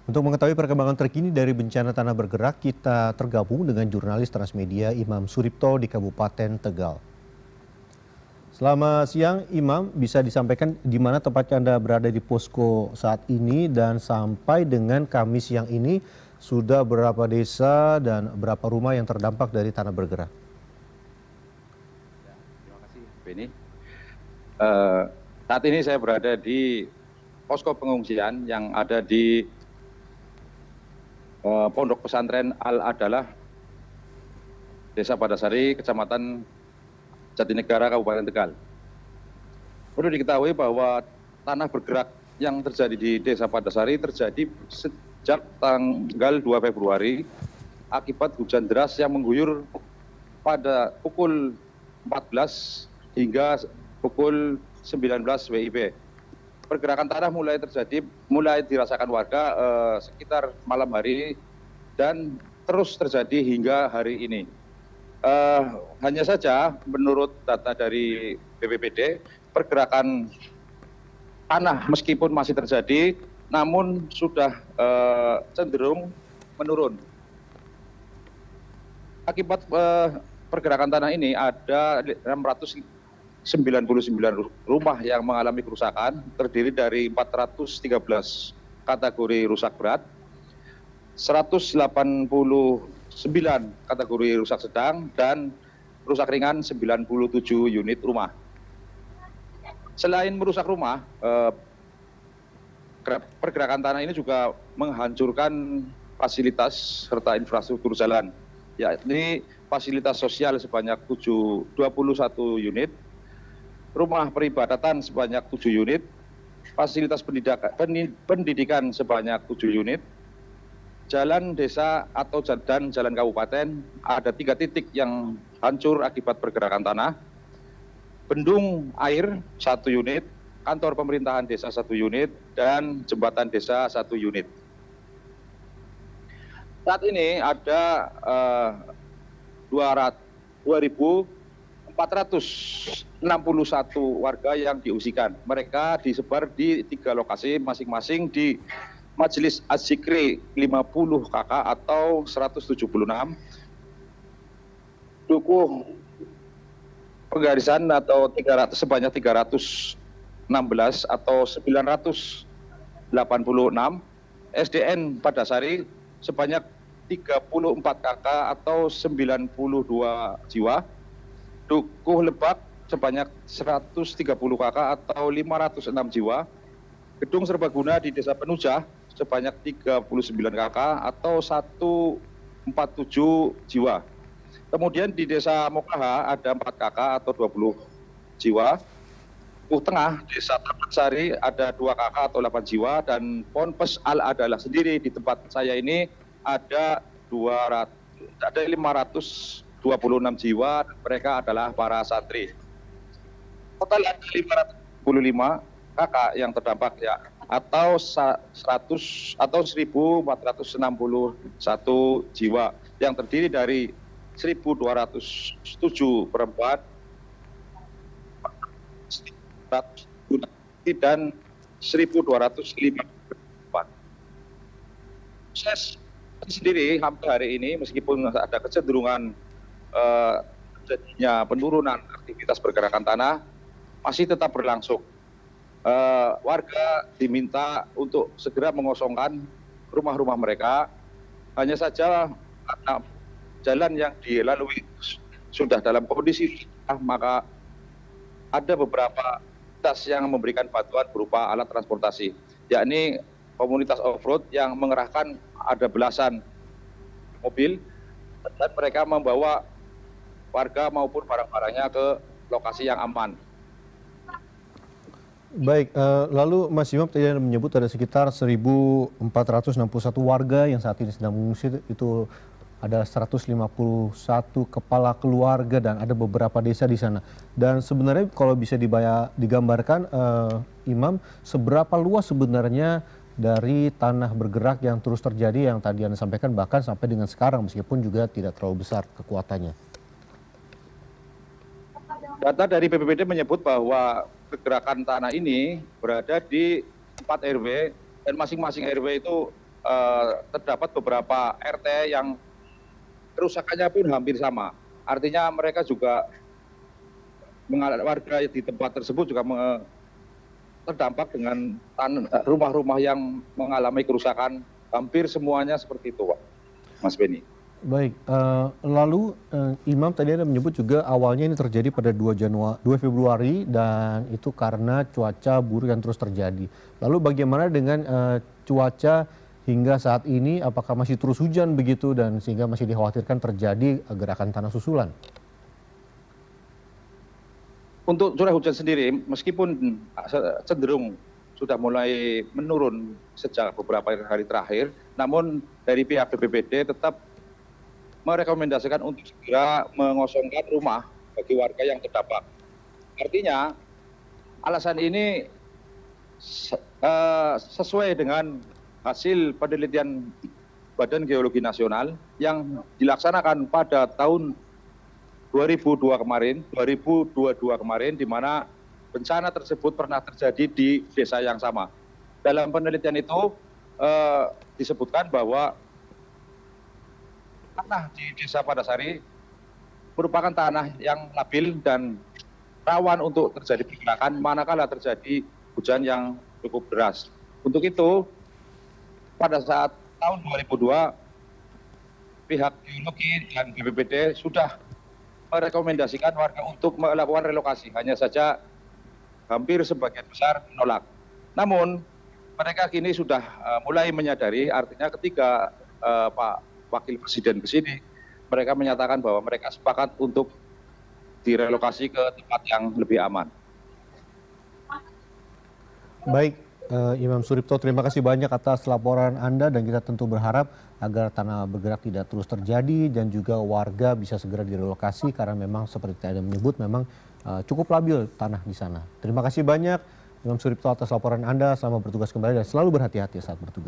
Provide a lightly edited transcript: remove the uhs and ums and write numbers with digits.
Untuk mengetahui perkembangan terkini dari bencana tanah bergerak, kita tergabung dengan jurnalis Transmedia Imam Suripto di Kabupaten Tegal. Selamat siang Imam, bisa disampaikan di mana tepatnya Anda berada di posko saat ini dan sampai dengan Kamis siang ini sudah berapa desa dan berapa rumah yang terdampak dari tanah bergerak? Terima kasih, Beni. Saat ini saya berada di posko pengungsian yang ada di Pondok Pesantren Al-Adalah, Desa Padasari, Kecamatan Jatinegara, Kabupaten Tegal. Perlu diketahui bahwa tanah bergerak yang terjadi di Desa Padasari terjadi sejak tanggal 2 Februari akibat hujan deras yang mengguyur pada pukul 14 hingga pukul 19 WIB. Pergerakan tanah mulai dirasakan warga sekitar malam hari dan terus terjadi hingga hari ini. Hanya saja menurut data dari BPBD, pergerakan tanah meskipun masih terjadi, namun sudah cenderung menurun. Akibat pergerakan tanah ini ada 699 rumah yang mengalami kerusakan, terdiri dari 413 kategori rusak berat, 189 kategori rusak sedang, dan rusak ringan 97 unit rumah. Selain merusak rumah, pergerakan tanah ini juga menghancurkan fasilitas serta infrastruktur jalan, yakni fasilitas sosial sebanyak 21 unit, rumah peribadatan sebanyak 7 unit, fasilitas pendidikan sebanyak 7 unit, jalan desa atau jalan kabupaten ada 3 titik yang hancur akibat pergerakan tanah, bendung air 1 unit, kantor pemerintahan desa 1 unit, dan jembatan desa 1 unit. Saat ini ada 2.461 warga yang diungsikan. Mereka disebar di 3 lokasi masing-masing di Majelis Az-Zikri 50 KK atau 176, Dukuh Penggarisan atau sebanyak 316 atau 986, SDN Padasari sebanyak 34 KK atau 92 jiwa, Dukuh Lebak sebanyak 130 KK atau 506 jiwa, Gedung Serbaguna di Desa Penujah sebanyak 39 KK atau 147 jiwa. Kemudian di Desa Mokaha ada 4 KK atau 20 jiwa. Tengah Desa Tapansari ada 2 KK atau 8 jiwa, dan Ponpes Al-Adalah sendiri di tempat saya ini ada 526 jiwa, mereka adalah para santri. Total ada 525 kakak yang terdampak ya, atau 1.461 jiwa yang terdiri dari 1.207 perempuan dan 1.205 perempuan. Proses sendiri sampai hari ini meskipun ada kecenderungan terjadinya penurunan aktivitas pergerakan tanah masih tetap berlangsung. Warga diminta untuk segera mengosongkan rumah-rumah mereka. Hanya saja karena jalan yang dilalui sudah dalam kondisi maka ada beberapa komunitas yang memberikan bantuan berupa alat transportasi, yakni komunitas off-road yang mengerahkan ada belasan mobil dan mereka membawa warga maupun barang-barangnya ke lokasi yang aman. Baik, lalu Mas Imam tadi Anda menyebut ada sekitar 1.461 warga yang saat ini sedang mengungsi, itu ada 151 kepala keluarga dan ada beberapa desa di sana. Dan sebenarnya kalau bisa digambarkan, Imam, seberapa luas sebenarnya dari tanah bergerak yang terus terjadi yang tadi Anda sampaikan bahkan sampai dengan sekarang meskipun juga tidak terlalu besar kekuatannya? Data dari BPBD menyebut bahwa pergerakan tanah ini berada di 4 RW dan masing-masing RW itu terdapat beberapa RT yang kerusakannya pun hampir sama. Artinya mereka juga warga di tempat tersebut juga terdampak dengan rumah-rumah yang mengalami kerusakan hampir semuanya seperti itu, Pak, Mas Beni. Baik, lalu Imam tadi ada menyebut juga awalnya ini terjadi pada 2 Februari dan itu karena cuaca buruk yang terus terjadi. Lalu bagaimana dengan cuaca hingga saat ini, apakah masih terus hujan begitu dan sehingga masih dikhawatirkan terjadi gerakan tanah susulan? Untuk curah hujan sendiri, meskipun cenderung sudah mulai menurun sejak beberapa hari terakhir, namun dari pihak BPBD tetap merekomendasikan untuk segera mengosongkan rumah bagi warga yang terdampak. Artinya, alasan ini sesuai dengan hasil penelitian Badan Geologi Nasional yang dilaksanakan pada tahun 2022 kemarin, di mana bencana tersebut pernah terjadi di desa yang sama. Dalam penelitian itu disebutkan bahwa tanah di Desa Padasari merupakan tanah yang labil dan rawan untuk terjadi pergerakan manakala terjadi hujan yang cukup deras. Untuk itu, pada saat tahun 2002, pihak geologi dan BPBD sudah merekomendasikan warga untuk melakukan relokasi. Hanya saja hampir sebagian besar menolak. Namun, mereka kini sudah mulai menyadari, artinya ketika Pak Wakil Presiden ke sini, mereka menyatakan bahwa mereka sepakat untuk direlokasi ke tempat yang lebih aman. Baik, Imam Suripto, terima kasih banyak atas laporan Anda dan kita tentu berharap agar tanah bergerak tidak terus terjadi dan juga warga bisa segera direlokasi karena memang seperti Anda menyebut memang cukup labil tanah di sana. Terima kasih banyak Imam Suripto atas laporan Anda, selamat bertugas kembali dan selalu berhati-hati saat bertugas.